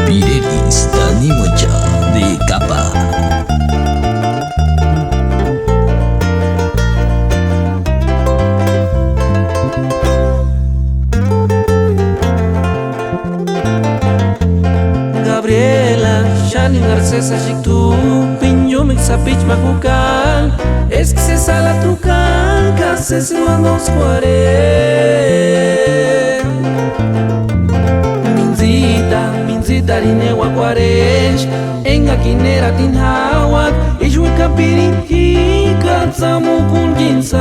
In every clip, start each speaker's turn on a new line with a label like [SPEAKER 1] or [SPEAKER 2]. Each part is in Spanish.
[SPEAKER 1] Pirellis Dani Mocha de Capa.
[SPEAKER 2] Gabriela, Shani Narcesa Shiktu, Pinyo Mixapich Makukan, es que se sala trucan, cases y mandos cuare. Minzita rinewa cuaresh, en Akinera Tinhawat, Ishwika Pirinki, Katsamu Kunginsan.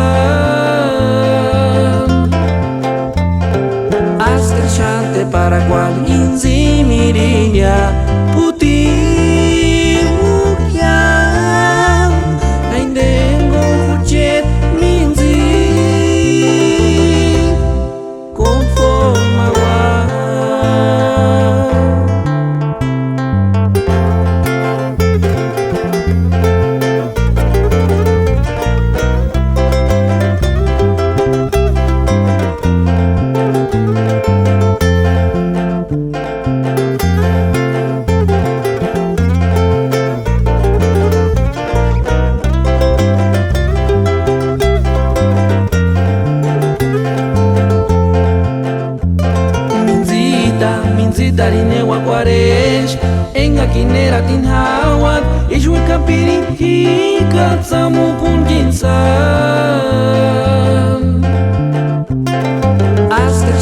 [SPEAKER 2] Chante para cual inzi mirinya putih mukyam aindengo hujet minzi conforma wa Minzita Quaresh, en Akinera Tinhawat, Ishwika Pirinki, Katsamu Kunginsan.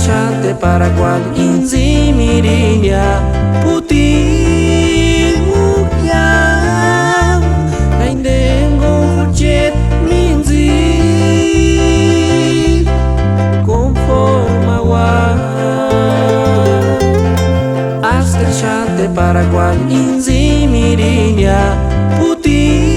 [SPEAKER 2] Chante para cual inzi mirinya putih mukyam aindengo hujet minzi conforma wa. Chante para cual inzi mirinya putih